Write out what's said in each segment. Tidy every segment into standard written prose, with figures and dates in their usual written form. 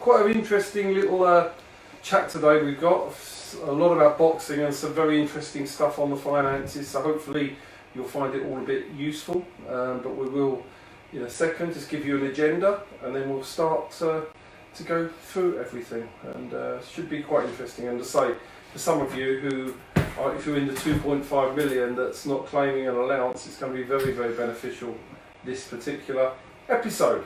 Quite an interesting little chat today. We've got a lot about boxing and some very interesting stuff on the finances, so hopefully you'll find it all a bit useful. But we will, in a second, just give you an agenda and then we'll start to go through everything, and it should be quite interesting. And to say, for some of you who are, if you're in the 2.5 million that's not claiming an allowance, it's going to be very, very beneficial, this particular episode.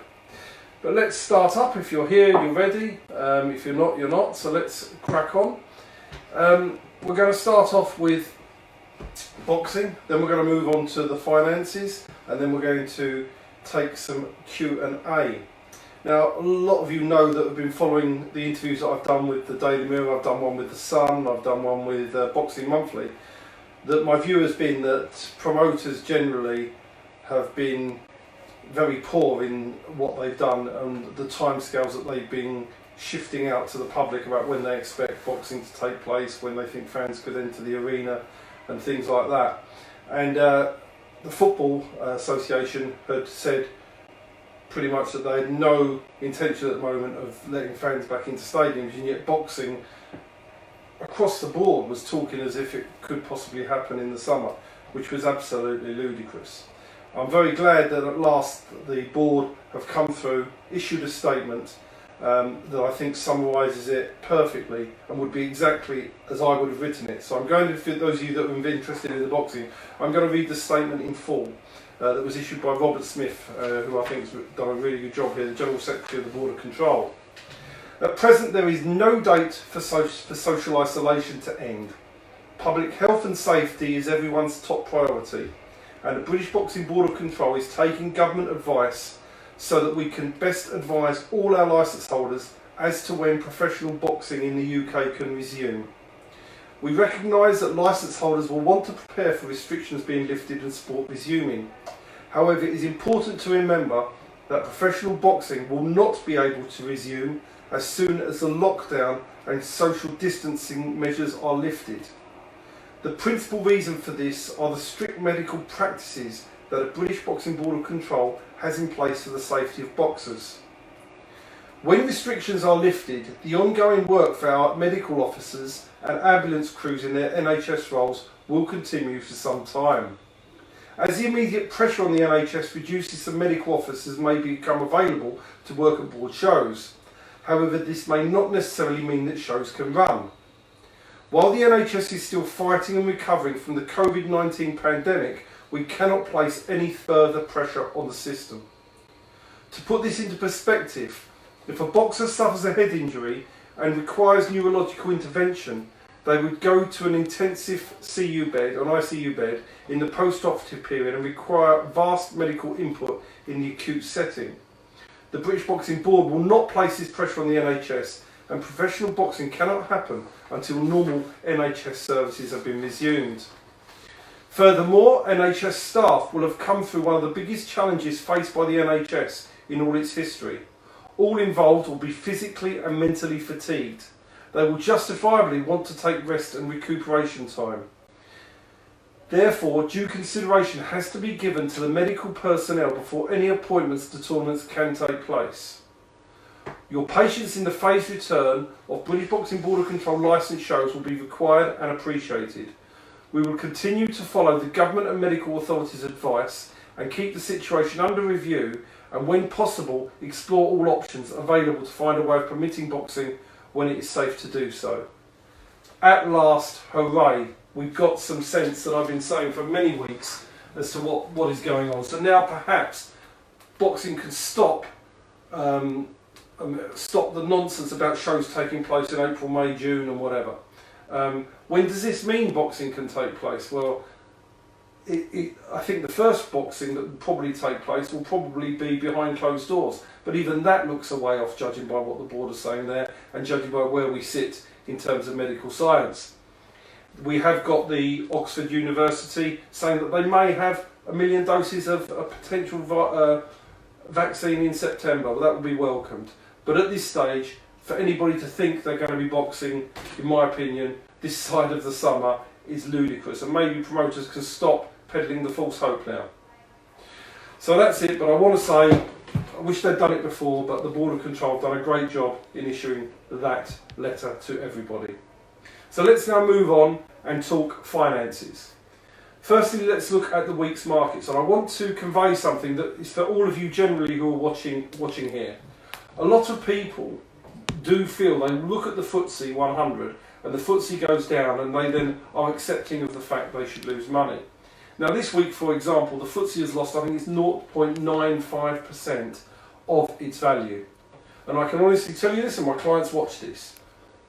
But let's start up. If you're here, you're ready. If you're not, you're not. So let's crack on. We're going to start off with boxing, then we're going to move on to the finances, and then we're going to take some Q&A. Now, a lot of you know that have been following the interviews that I've done with the Daily Mirror. I've done one with The Sun, I've done one with Boxing Monthly, that my view has been that promoters generally have been very poor in what they've done and the timescales that they've been shifting out to the public about when they expect boxing to take place, when they think fans could enter the arena and things like that. And the Football Association had said pretty much that they had no intention at the moment of letting fans back into stadiums, and yet boxing across the board was talking as if it could possibly happen in the summer, which was absolutely ludicrous. I'm very glad that at last the board have come through, issued a statement that I think summarises it perfectly and would be exactly as I would have written it. So I'm going to, for those of you that are interested in the boxing, I'm going to read the statement in full that was issued by Robert Smith, who I think has done a really good job here, the General Secretary of the Board of Control. At present, there is no date for social isolation to end. Public health and safety is everyone's top priority, and the British Boxing Board of Control is taking government advice so that we can best advise all our licence holders as to when professional boxing in the UK can resume. We recognise that licence holders will want to prepare for restrictions being lifted and sport resuming. However, it is important to remember that professional boxing will not be able to resume as soon as the lockdown and social distancing measures are lifted. The principal reason for this are the strict medical practices that the British Boxing Board of Control has in place for the safety of boxers. When restrictions are lifted, the ongoing work for our medical officers and ambulance crews in their NHS roles will continue for some time. As the immediate pressure on the NHS reduces, some medical officers may become available to work at board shows. However, this may not necessarily mean that shows can run. While the NHS is still fighting and recovering from the COVID-19 pandemic, we cannot place any further pressure on the system. To put this into perspective, if a boxer suffers a head injury and requires neurological intervention, they would go to an intensive CU bed, an ICU bed, in the post-operative period and require vast medical input in the acute setting. The British Boxing Board will not place this pressure on the NHS, and professional boxing cannot happen until normal NHS services have been resumed. Furthermore, NHS staff will have come through one of the biggest challenges faced by the NHS in all its history. All involved will be physically and mentally fatigued. They will justifiably want to take rest and recuperation time. Therefore, due consideration has to be given to the medical personnel before any appointments to tournaments can take place. Your patience in the phased return of British Boxing Board of Control licensed shows will be required and appreciated. We will continue to follow the government and medical authorities' advice and keep the situation under review, and when possible explore all options available to find a way of permitting boxing when it is safe to do so. At last, hooray, we've got some sense that I've been saying for many weeks as to what is going on. So now perhaps boxing can stop the nonsense about shows taking place in April, May, June and whatever. When does this mean boxing can take place? Well, I think the first boxing that will probably take place will probably be behind closed doors. But even that looks a way off, judging by what the board is saying there and judging by where we sit in terms of medical science. We have got the Oxford University saying that they may have 1 million doses of a potential vaccine in September. Well, that would be welcomed. But at this stage, for anybody to think they're going to be boxing, in my opinion, this side of the summer is ludicrous. And maybe promoters can stop peddling the false hope now. So that's it, but I want to say I wish they'd done it before, but the Board of Control have done a great job in issuing that letter to everybody. So let's now move on and talk finances. Firstly, let's look at the week's markets, and I want to convey something that is for all of you generally who are watching here. A lot of people do feel, they look at the FTSE 100 and the FTSE goes down and they then are accepting of the fact they should lose money. Now this week, for example, the FTSE has lost, I think it's 0.95% of its value. And I can honestly tell you this, and my clients watch this.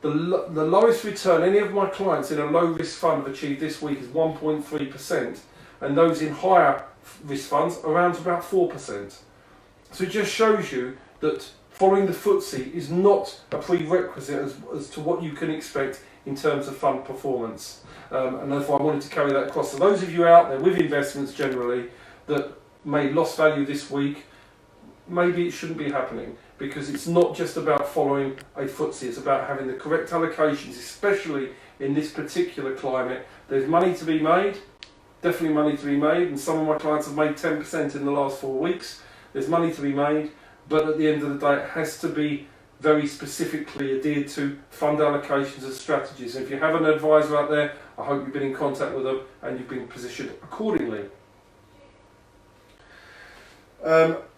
The lowest return any of my clients in a low risk fund have achieved this week is 1.3%, and those in higher risk funds around about 4%. So it just shows you that following the FTSE is not a prerequisite as to what you can expect in terms of fund performance. And therefore I wanted to carry that across. So those of you out there with investments generally that may lost value this week, maybe it shouldn't be happening, because it's not just about following a FTSE, it's about having the correct allocations, especially in this particular climate. There's money to be made, definitely money to be made, and some of my clients have made 10% in the last 4 weeks. There's money to be made, but at the end of the day it has to be very specifically adhered to fund allocations and strategies. And if you have an advisor out there, I hope you've been in contact with them and you've been positioned accordingly.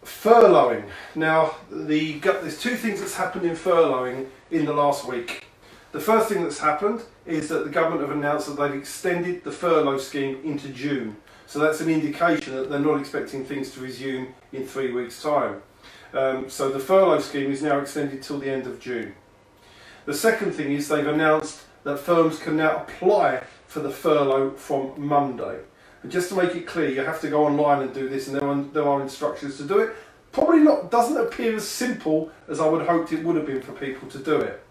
Furloughing. Now, there's two things that's happened in furloughing in the last week. The first thing that's happened is that the government have announced that they've extended the furlough scheme into June. So that's an indication that they're not expecting things to resume in 3 weeks' time. So the furlough scheme is now extended till the end of June. The second thing is they've announced that firms can now apply for the furlough from Monday. And just to make it clear, you have to go online and do this, and there are instructions to do it. Probably not, doesn't appear as simple as I would have hoped it would have been for people to do it.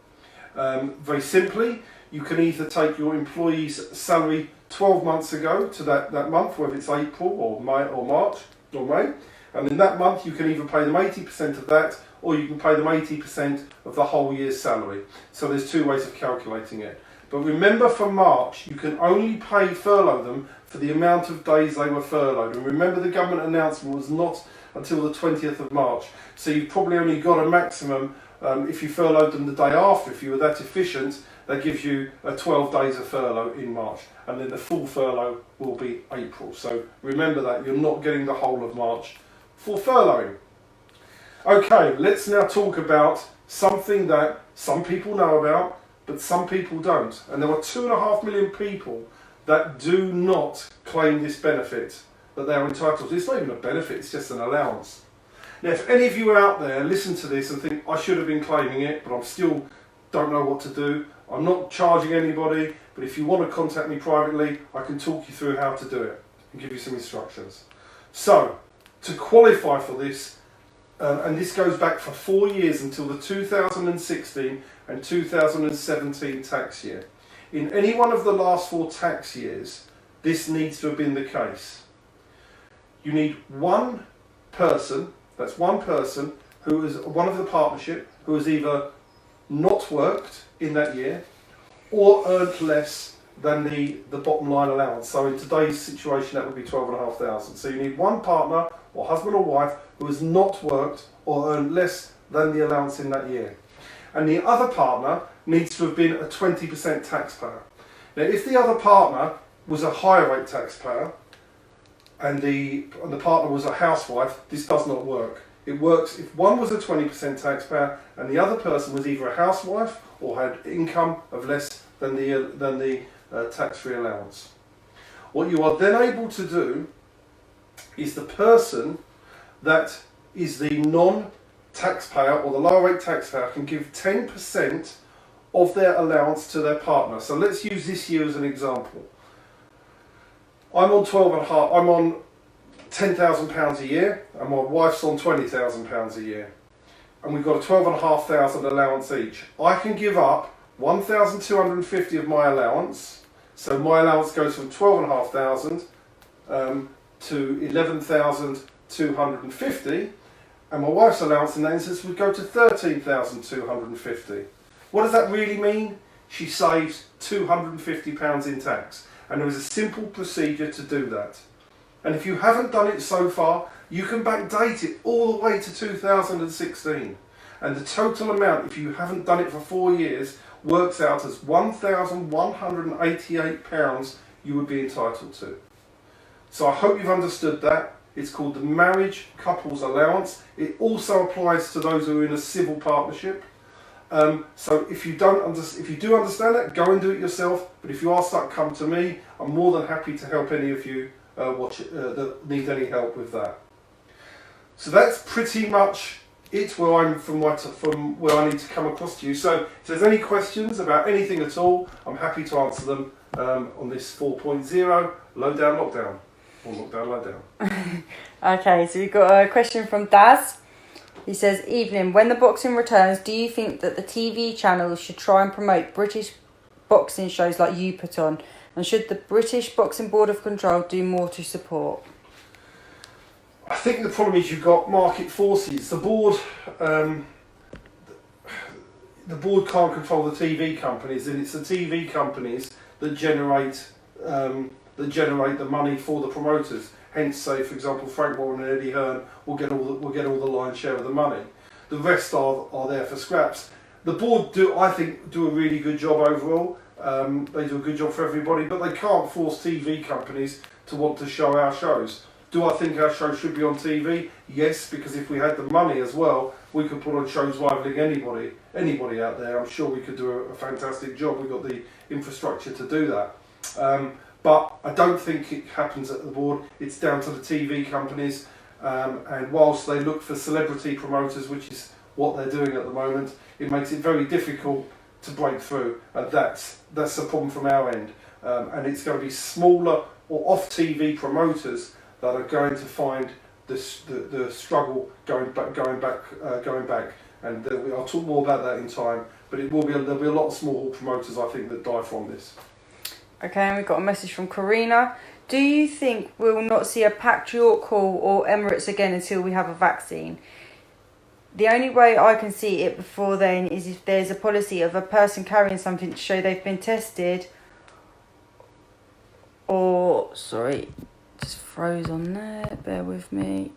Very simply, you can either take your employee's salary 12 months ago to that month, whether it's April or March or May, and in that month you can either pay them 80% of that, or you can pay them 80% of the whole year's salary. So there's two ways of calculating it. But remember, for March, you can only furlough them for the amount of days they were furloughed. And remember, the government announcement was not until the 20th of March. So you've probably only got a maximum, if you furloughed them the day after, if you were that efficient, that gives you 12 days of furlough in March. And then the full furlough will be April. So remember that, you're not getting the whole of March for furloughing. Okay, let's now talk about something that some people know about, but some people don't. And there are 2.5 million people that do not claim this benefit that they're entitled to. It's not even a benefit, it's just an allowance. Now, if any of you are out there listen to this and think, I should have been claiming it, but I still don't know what to do, I'm not charging anybody, but if you want to contact me privately, I can talk you through how to do it and give you some instructions. So, to qualify for this, and this goes back for 4 years until the 2016 and 2017 tax year. In any one of the last 4 tax years, this needs to have been the case. You need one person, that's one person, who is one of the partnership, who has either not worked in that year or earned less than the bottom line allowance. So in today's situation, that would be 12,500. So you need one partner, or husband or wife, who has not worked or earned less than the allowance in that year. And the other partner needs to have been a 20% taxpayer. Now, if the other partner was a higher rate taxpayer and the partner was a housewife, this does not work. It works if one was a 20% taxpayer and the other person was either a housewife or had income of less than the tax-free allowance. What you are then able to do is the person that is the non-taxpayer or the lower rate taxpayer can give 10% of their allowance to their partner. So let's use this year as an example. I'm on £10,000 a year and my wife's on £20,000 a year. And we've got a 12,500 allowance each. I can give up 1,250 of my allowance. So my allowance goes from 12,500 to 11,250, and my wife's allowance in that instance would go to 13,250. What does that really mean? She saves £250 in tax, and there is a simple procedure to do that. And if you haven't done it so far, you can backdate it all the way to 2016. And the total amount, if you haven't done it for 4 years, works out as £1,188 you would be entitled to. So I hope you've understood that. It's called the Marriage Couples Allowance. It also applies to those who are in a civil partnership. So if you do understand that, go and do it yourself. But if you are stuck, come to me. I'm more than happy to help any of you that need any help with that. So that's pretty much it from where I need to come across to you. So if there's any questions about anything at all, I'm happy to answer them on this 4.0 Lowdown Lockdown. Or Lockdown Lowdown. Okay, so we've got a question from Daz. He says, evening, when the boxing returns, do you think that the TV channels should try and promote British boxing shows like you put on? And should the British Boxing Board of Control do more to support? I think the problem is you've got market forces. The board can't control the TV companies, and it's the TV companies that generate the money for the promoters. Hence, say for example, Frank Warren and Eddie Hearn will get all the lion's share of the money. The rest are there for scraps. The board I think do a really good job overall. They do a good job for everybody, but they can't force TV companies to want to show our shows. Do I think our show should be on TV? Yes, because if we had the money as well, we could put on shows rivaling anybody out there. I'm sure we could do a fantastic job. We've got the infrastructure to do that. But I don't think it happens at the board. It's down to the TV companies. And whilst they look for celebrity promoters, which is what they're doing at the moment, it makes it very difficult to break through. And that's the problem from our end. And it's going to be smaller or off-TV promoters that are going to find the struggle going back. And I'll talk more about that in time. But there'll be a lot of small promoters, I think, that die from this. Okay, and we've got a message from Karina. Do you think we'll not see a packed York Hall or Emirates again until we have a vaccine? The only way I can see it before then is if there's a policy of a person carrying something to show they've been tested. Or, sorry, just froze on there, bear with me.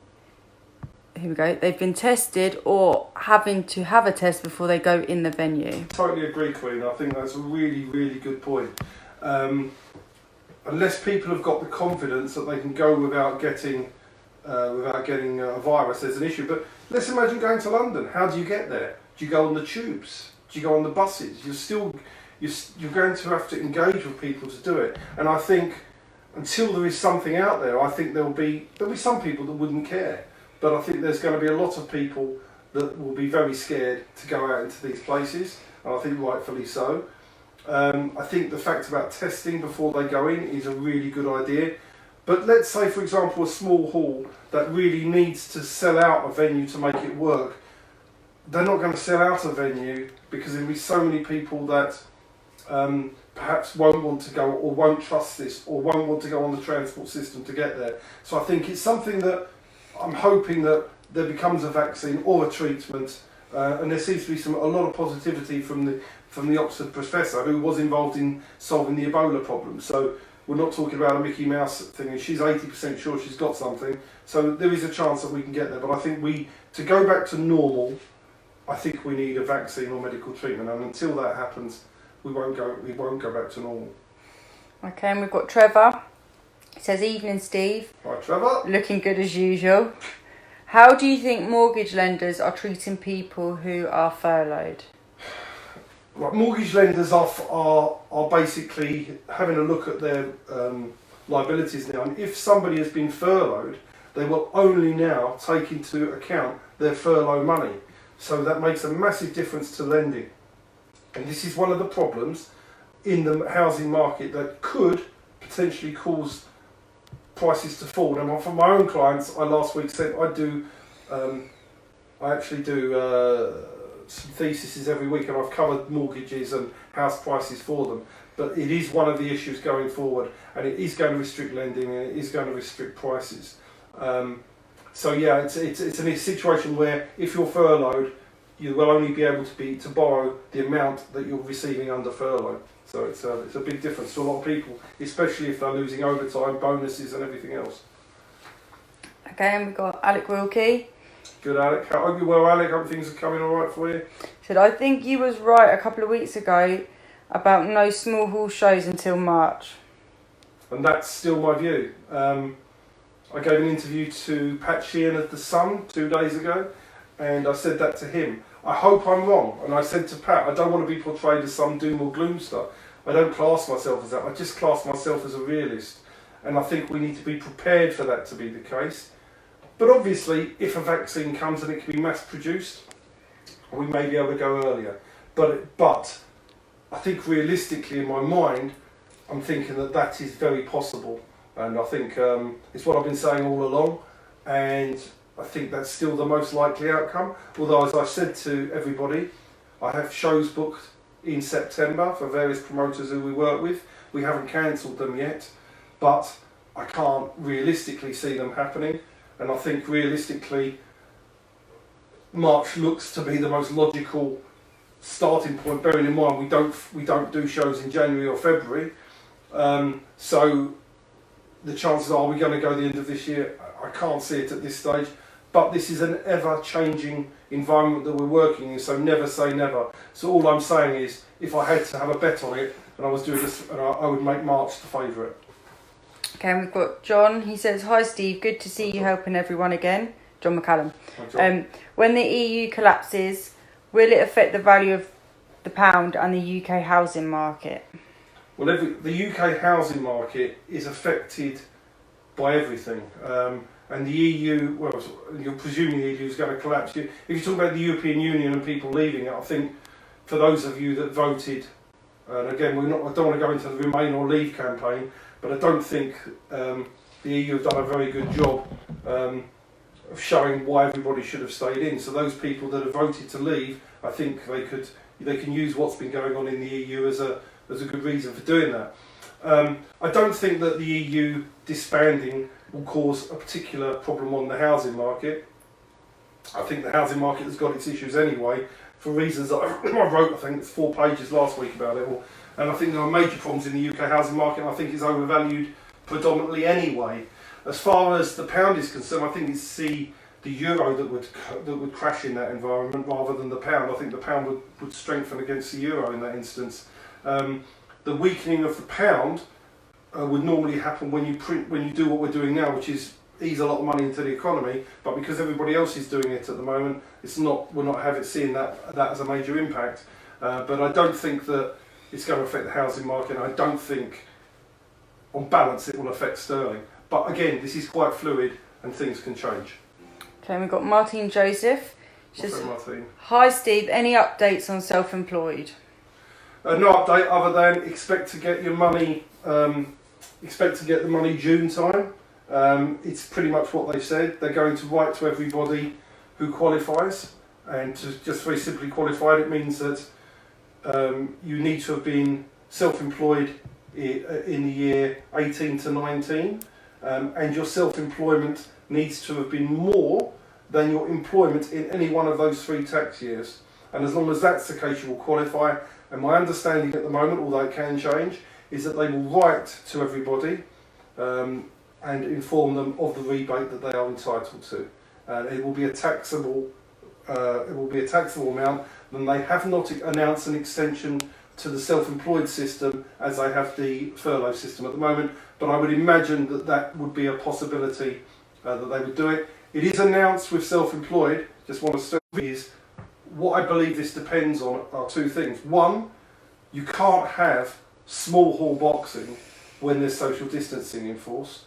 Here we go. They've been tested or having to have a test before they go in the venue. Totally agree, Queen. I think that's a really, really good point. Unless people have got the confidence that they can go without getting a virus, there's an issue. But let's imagine going to London. How do you get there? Do you go on the tubes? Do you go on the buses? You're going to have to engage with people to do it. And I think until there is something out there, I think there'll be some people that wouldn't care. But I think there's going to be a lot of people that will be very scared to go out into these places, and I think rightfully so. I think the fact about testing before they go in is a really good idea. But let's say, for example, a small hall that really needs to sell out a venue to make it work. They're not going to sell out a venue because there'll be so many people that perhaps won't want to go or won't trust this or won't want to go on the transport system to get there. So I think it's something that I'm hoping that there becomes a vaccine or a treatment, and there seems to be a lot of positivity from the Oxford professor who was involved in solving the Ebola problem. So we're not talking about a Mickey Mouse thing, and she's 80% sure she's got something. So there is a chance that we can get there. But I think to go back to normal, I think we need a vaccine or medical treatment, and until that happens, we won't go back to normal. Okay, and we've got Trevor. It says, evening Steve. Hi Trevor. Looking good as usual. How do you think mortgage lenders are treating people who are furloughed? Right, mortgage lenders are basically having a look at their liabilities now, and if somebody has been furloughed, they will only now take into account their furlough money. So that makes a massive difference to lending. And this is one of the problems in the housing market that could potentially cause prices to fall. Now, for my own clients, I last week said I actually do some theses every week, and I've covered mortgages and house prices for them. But it is one of the issues going forward, and it is going to restrict lending, and it is going to restrict prices. So yeah, it's a situation where if you're furloughed, you will only be able to borrow the amount that you're receiving under furlough. So it's a big difference to a lot of people, especially if they're losing overtime, bonuses and everything else. Okay, and we've got Alec Wilkie. Good, Alec. I hope you're well, Alec. Hope things are coming all right for you. Said, I think you was right a couple of weeks ago about no small hall shows until March. And that's still my view. I gave an interview to Pat Sheehan of The Sun 2 days ago, and I said that to him. I hope I'm wrong. And I said to Pat, I don't want to be portrayed as some doom or gloomster. I don't class myself as that. I just class myself as a realist. And I think we need to be prepared for that to be the case. But obviously, if a vaccine comes and it can be mass produced, we may be able to go earlier. But I think realistically in my mind, I'm thinking that is very possible. And I think it's what I've been saying all along. And I think that's still the most likely outcome. Although, as I said to everybody, I have shows booked in September for various promoters who we work with. We haven't cancelled them yet, but I can't realistically see them happening. And I think realistically, March looks to be the most logical starting point, bearing in mind we don't do shows in January or February. So the chances are we're going to go the end of this year. I can't see it at this stage. But this is an ever-changing environment that we're working in, so never say never. So all I'm saying is, if I had to have a bet on it, and I was doing this, I would make March the favourite. Okay, and we've got John. He says, hi Steve, good to see you helping everyone again. John McCallum. Hi, John. When the EU collapses, will it affect the value of the pound and the UK housing market? Well, the UK housing market is affected by everything. And the EU, well, you're presuming the EU is going to collapse. If you talk about the European Union and people leaving it, I think for those of you that voted, and again, I don't want to go into the Remain or Leave campaign, but I don't think the EU have done a very good job of showing why everybody should have stayed in. So those people that have voted to leave, I think they can use what's been going on in the EU as a good reason for doing that. I don't think that the EU disbanding will cause a particular problem on the housing market. I think the housing market has got its issues anyway, for reasons that I wrote, I think it's 4 pages last week about it all. And I think there are major problems in the UK housing market, and I think it's overvalued predominantly anyway. As far as the pound is concerned, I think it's the euro that would crash in that environment rather than the pound. I think the pound would strengthen against the euro in that instance. The weakening of the pound would normally happen when you do what we're doing now, which is ease a lot of money into the economy. But because everybody else is doing it at the moment, we're not seeing that as a major impact. But I don't think that it's going to affect the housing market. And I don't think, on balance, it will affect sterling. But again, this is quite fluid and things can change. Okay, we've got Martine Joseph. What's Martine? Hi Steve, any updates on self-employed? No update other than expect to get your money. Expect to get the money June time. It's pretty much what they said. They're going to write to everybody who qualifies, and to just very simply qualified, it means that you need to have been self-employed in the year 18 to 19, and your self-employment needs to have been more than your employment in any one of those 3 tax years. And as long as that's the case, you will qualify. And my understanding at the moment, although it can change, is that they will write to everybody and inform them of the rebate that they are entitled to. And it will be a taxable amount. And they have not announced an extension to the self-employed system as they have the furlough system at the moment. But I would imagine that would be a possibility that they would do it. It is announced with self-employed. Just want to stress is what I believe this depends on are 2 things. One, you can't have small hall boxing when there's social distancing enforced.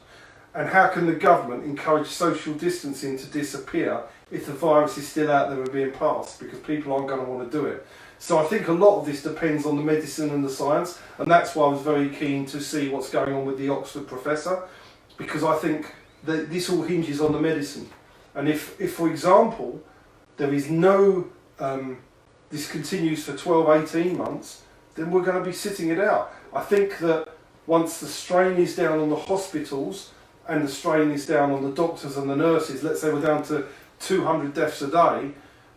And how can the government encourage social distancing to disappear if the virus is still out there and being passed? Because people aren't going to want to do it. So I think a lot of this depends on the medicine and the science, and that's why I was very keen to see what's going on with the Oxford professor, because I think that this all hinges on the medicine. And if for example, there is no, this continues for 12, 18 months, then we're going to be sitting it out. I think that once the strain is down on the hospitals and the strain is down on the doctors and the nurses, let's say we're down to 200 deaths a day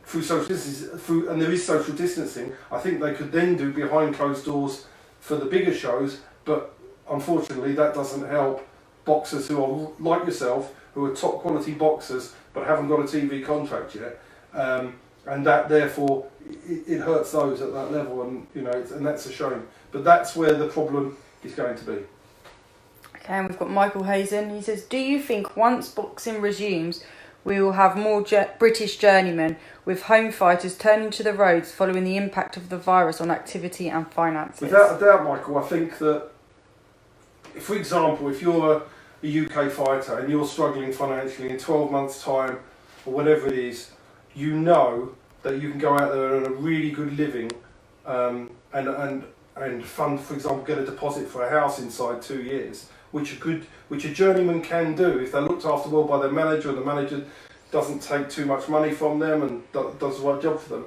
through social distancing, and there is social distancing, I think they could then do behind closed doors for the bigger shows, but unfortunately that doesn't help boxers who are like yourself, who are top quality boxers but haven't got a TV contract yet, and that therefore it hurts those at that level, and and that's a shame. But that's where the problem is going to be. Okay, and we've got Michael Hazen. He says, do you think once boxing resumes, we will have more British journeymen with home fighters turning to the roads following the impact of the virus on activity and finances? Without a doubt, Michael. I think that, for example, if you're a UK fighter and you're struggling financially in 12 months' time or whatever it is, you know that you can go out there and earn a really good living and fund, for example, get a deposit for a house inside 2 years, which a journeyman can do if they're looked after well by their manager and the manager doesn't take too much money from them and does the right job for them.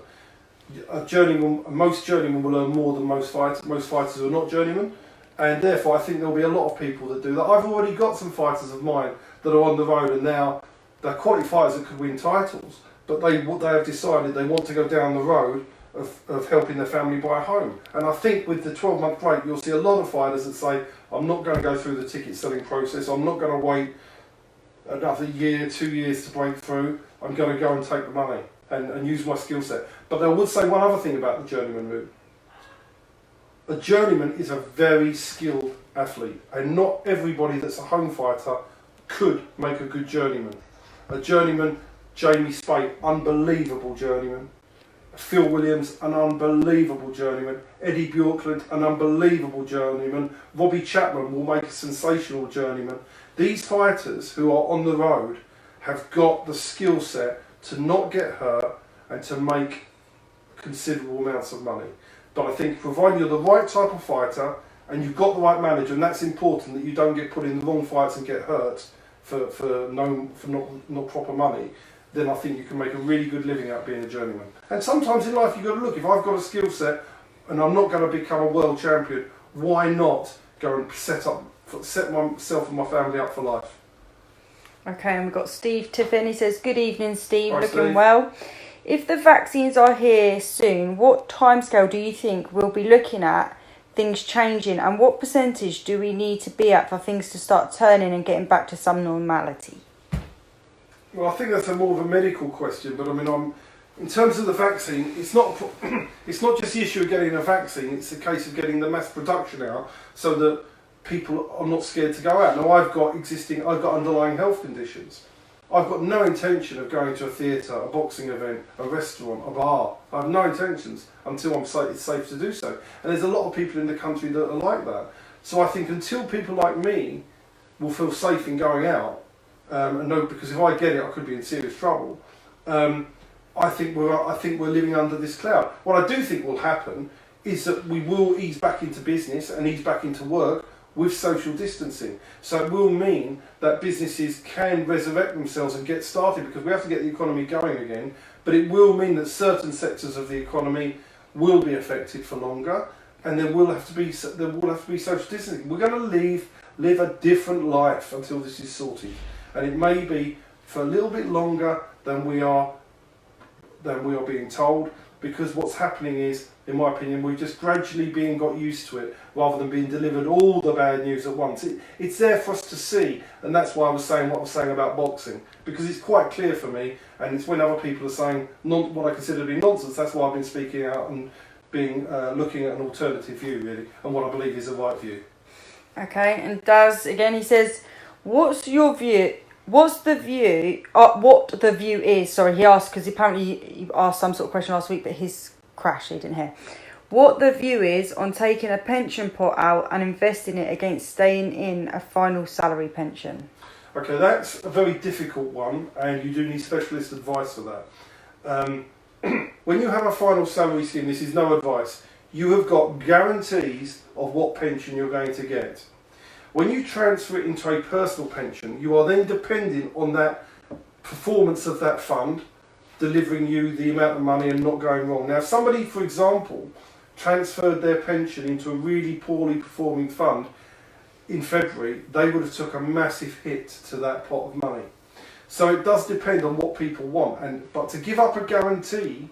Most journeymen will earn more than most fighters. Most fighters who are not journeymen, and therefore I think there'll be a lot of people that do that. I've already got some fighters of mine that are on the road, and now they're quality fighters that could win titles, but they have decided they want to go down the road of helping their family buy a home. And I think with the 12-month break, you'll see a lot of fighters that say, I'm not going to go through the ticket selling process, I'm not going to wait another year, 2 years to break through, I'm going to go and take the money and use my skill set. But I would say one other thing about the journeyman route. A journeyman is a very skilled athlete, and not everybody that's a home fighter could make a good journeyman. A journeyman, Jamie Spate, unbelievable journeyman. Phil Williams, an unbelievable journeyman. Eddie Bjorklund, an unbelievable journeyman. Robbie Chapman will make a sensational journeyman. These fighters who are on the road have got the skill set to not get hurt and to make considerable amounts of money. But I think providing you're the right type of fighter and you've got the right manager, and that's important, that you don't get put in the wrong fights and get hurt for not proper money, then I think you can make a really good living out being a journeyman. And sometimes in life you've got to look, if I've got a skill set and I'm not going to become a world champion, why not go and set myself and my family up for life? Okay, and we've got Steve Tiffin. He says, good evening, Steve. Hi, looking Steve. well. If the vaccines are here soon, what timescale do you think we'll be looking at things changing, and what percentage do we need to be at for things to start turning and getting back to some normality? Well, I think that's more of a medical question, but I mean, in terms of the vaccine, it's not just the issue of getting a vaccine, it's a case of getting the mass production out so that people are not scared to go out. Now, I've got underlying health conditions. I've got no intention of going to a theatre, a boxing event, a restaurant, a bar. I have no intentions until it's safe to do so. And there's a lot of people in the country that are like that. So I think until people like me will feel safe in going out, and no, because if I get it, I could be in serious trouble. I think we're living under this cloud. What I do think will happen is that we will ease back into business and ease back into work with social distancing. So it will mean that businesses can resurrect themselves and get started, because we have to get the economy going again. But it will mean that certain sectors of the economy will be affected for longer, and there will have to be social distancing. We're going to live a different life until this is sorted, and it may be for a little bit longer than we are being told, because what's happening is, in my opinion, we're just gradually got used to it rather than being delivered all the bad news at once. It's there for us to see, and that's why I was saying what I was saying about boxing, because it's quite clear for me, and it's when other people are saying what I consider to be nonsense, that's why I've been speaking out and looking at an alternative view, really, and what I believe is the right view. Okay, and Daz, again, he says, what's your view? What the view is? Sorry, he asked because apparently he asked some sort of question last week, but his crashed, he didn't hear. What the view is on taking a pension pot out and investing it against staying in a final salary pension? Okay, that's a very difficult one, and you do need specialist advice for that. When you have a final salary scheme, this is no advice. You have got guarantees of what pension you're going to get. When you transfer it into a personal pension, you are then depending on that performance of that fund delivering you the amount of money and not going wrong. Now, if somebody, for example, transferred their pension into a really poorly performing fund in February, they would have took a massive hit to that pot of money. So it does depend on what people want, but to give up a guarantee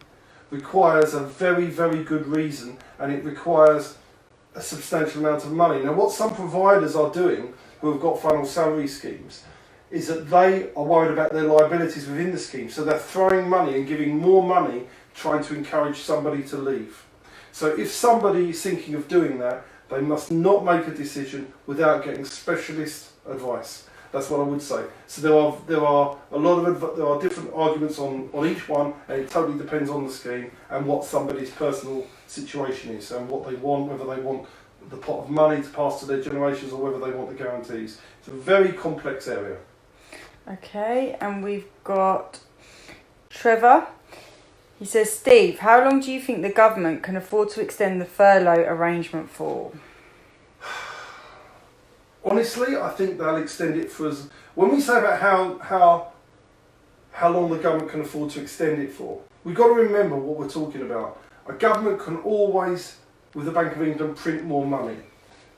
requires a very, very good reason, and it requires a substantial amount of money. Now, what some providers are doing who have got final salary schemes is that they are worried about their liabilities within the scheme. So they're throwing money and giving more money trying to encourage somebody to leave. So if somebody is thinking of doing that, they must not make a decision without getting specialist advice. That's what I would say. So there are different arguments on each one, and it totally depends on the scheme and what somebody's personal situation is and what they want, whether they want the pot of money to pass to their generations or whether they want the guarantees. It's a very complex area. Okay, and we've got Trevor. He says, Steve, how long do you think the government can afford to extend the furlough arrangement for? Honestly, I think they'll extend it for as... When we say about how long the government can afford to extend it for, we've got to remember what we're talking about. A government can always, with the Bank of England, print more money.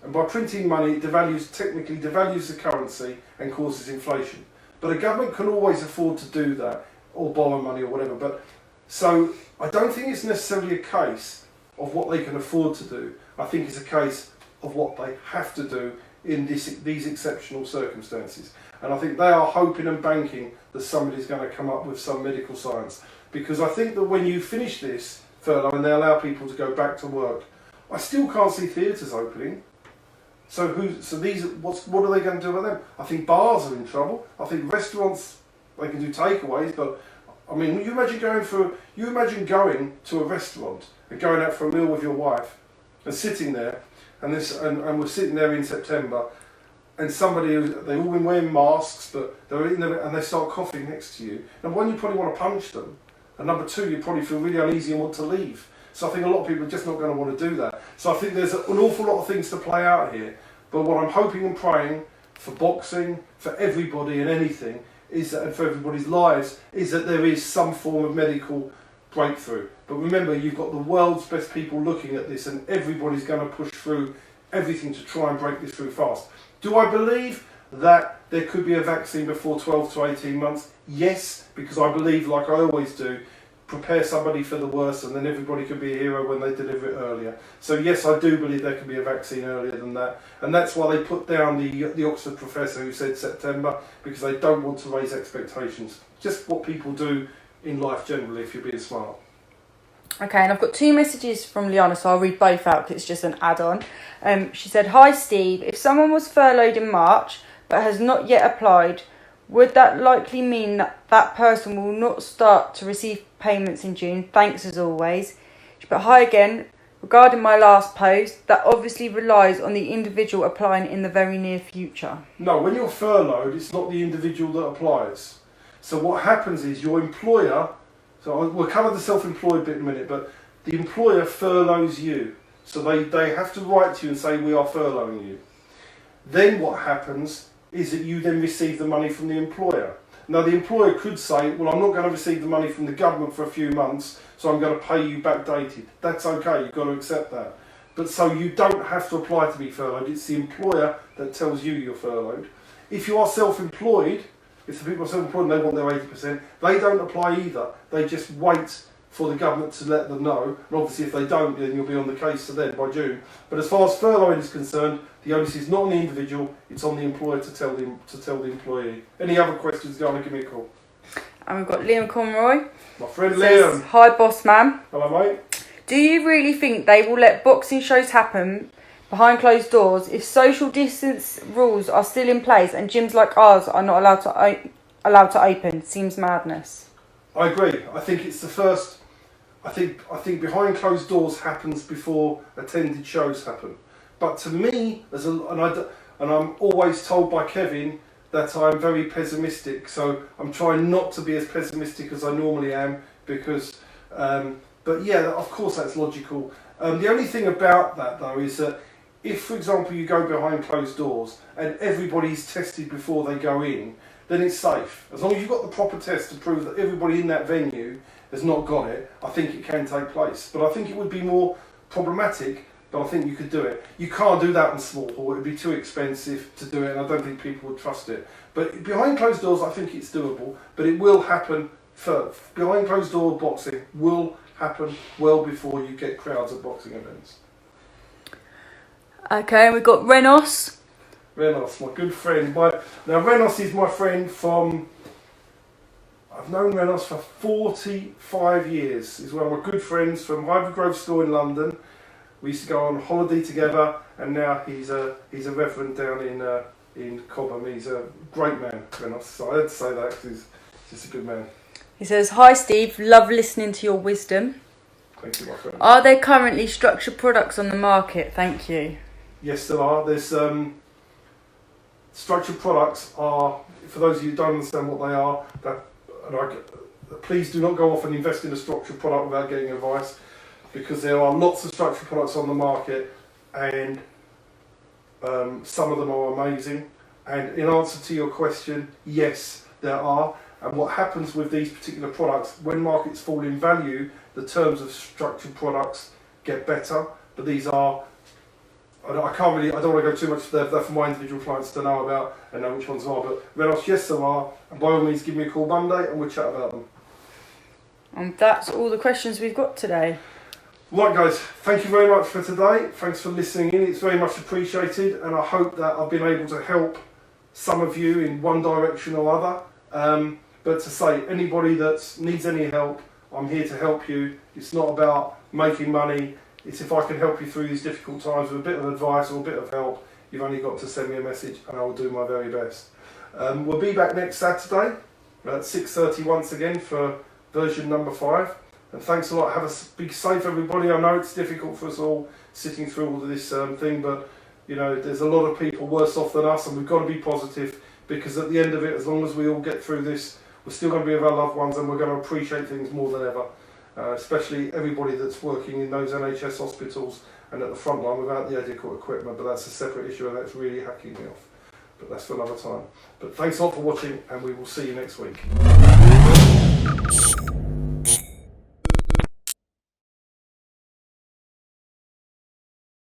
And by printing money, it technically devalues the currency and causes inflation. But a government can always afford to do that, or borrow money or whatever. So I don't think it's necessarily a case of what they can afford to do. I think it's a case of what they have to do in these exceptional circumstances. And I think they are hoping and banking that somebody's going to come up with some medical science. Because I think that when you finish this furlough and they allow people to go back to work, I still can't see theatres opening. So what are they going to do with them? I think bars are in trouble. I think restaurants, they can do takeaways, but I mean, you imagine going to a restaurant and going out for a meal with your wife and sitting there, and we're sitting there in September, and they've all been wearing masks, but they're in there and they start coughing next to you. Number one, you probably want to punch them, and number two, you probably feel really uneasy and want to leave. So I think a lot of people are just not going to want to do that. So I think there's an awful lot of things to play out here. But what I'm hoping and praying for boxing, for everybody and anything, is that, and for everybody's lives, is that there is some form of medical breakthrough. But remember, you've got the world's best people looking at this, and everybody's going to push through everything to try and break this through fast. Do I believe that there could be a vaccine before 12 to 18 months? Yes, because I believe, like I always do, prepare somebody for the worst and then everybody can be a hero when they deliver it earlier. So yes, I do believe there can be a vaccine earlier than that, and that's why they put down the Oxford professor who said September, because they don't want to raise expectations. Just what people do in life generally if you're being smart. Okay, and I've got 2 messages from Liana, so I'll read both out because it's just an add-on. She said, Hi Steve, if someone was furloughed in March but has not yet applied, would that likely mean that that person will not start to receive payments in June? Thanks as always. But hi again, regarding my last post, that obviously relies on the individual applying in the very near future. No, when you're furloughed, it's not the individual that applies. So what happens is your employer, so we'll cover the self-employed bit in a minute, but the employer furloughs you. So they have to write to you and say, we are furloughing you. Then what happens is that you then receive the money from the employer. Now the employer could say, well, I'm not going to receive the money from the government for a few months, so I'm going to pay you backdated. That's okay, you've got to accept that. But so you don't have to apply to be furloughed, it's the employer that tells you you're furloughed. If you are self-employed, if the people are self-employed and they want their 80%, they don't apply either. They just wait for the government to let them know, and obviously if they don't, then you'll be on the case to them by June. But as far as furloughing is concerned, the onus is not on the individual, it's on the employer to tell the employee. Any other questions, go on and give me a call. And we've got Liam Conroy. My friend Says, Liam. Hi boss man. Hello mate. Do you really think they will let boxing shows happen behind closed doors if social distance rules are still in place and gyms like ours are not allowed to open? Seems madness. I agree. I think it's the first. I think behind closed doors happens before attended shows happen. But to me, and I'm always told by Kevin that I'm very pessimistic. So I'm trying not to be as pessimistic as I normally am because. But yeah, of course that's logical. The only thing about that though is that if, for example, you go behind closed doors and everybody's tested before they go in, then it's safe. As long as you've got the proper test to prove that everybody in that venue has not got it, I think it can take place. But I think it would be more problematic, but I think you could do it. You can't do that in small hall, it would be too expensive to do it, and I don't think people would trust it. But behind closed doors, I think it's doable, but it will happen first. Behind closed door boxing will happen well before you get crowds at boxing events. Okay, we've got Renos. Renos, my good friend. Now Renos is my friend from, I've known Renos for 45 years. He's one of my good friends from Ivy Grove store in London. We used to go on holiday together, and now he's a reverend down in Cobham. He's a great man, Renos. So I had to say that because he's just a good man. He says, "Hi Steve, love listening to your wisdom. Thank you, my friend. Are there currently structured products on the market? Thank you." Yes, there are. There's structured products are, for those of you who don't understand what they are, please do not go off and invest in a structured product without getting advice, because there are lots of structured products on the market, and some of them are amazing. And in answer to your question, yes, there are. And what happens with these particular products, when markets fall in value, the terms of structured products get better. But these are, I don't want to go too much, they're for my individual clients to know about and know which ones are. But Renos, yes, there are. And by all means, give me a call Monday and we'll chat about them. And that's all the questions we've got today. Right guys, thank you very much for today. Thanks for listening in. It's very much appreciated, and I hope that I've been able to help some of you in one direction or other. But to say, anybody that needs any help, I'm here to help you. It's not about making money. It's if I can help you through these difficult times with a bit of advice or a bit of help, you've only got to send me a message and I will do my very best. We'll be back next Saturday at 6:30 once again for version number 5. And thanks a lot. Be safe, everybody. I know it's difficult for us all sitting through all of this thing, but you know, there's a lot of people worse off than us, and we've got to be positive, because at the end of it, as long as we all get through this, we're still going to be with our loved ones, and we're going to appreciate things more than ever. Especially everybody that's working in those NHS hospitals and at the front line without the adequate equipment. But that's a separate issue, and that's really hacking me off. But that's for another time. But thanks a lot for watching, and we will see you next week.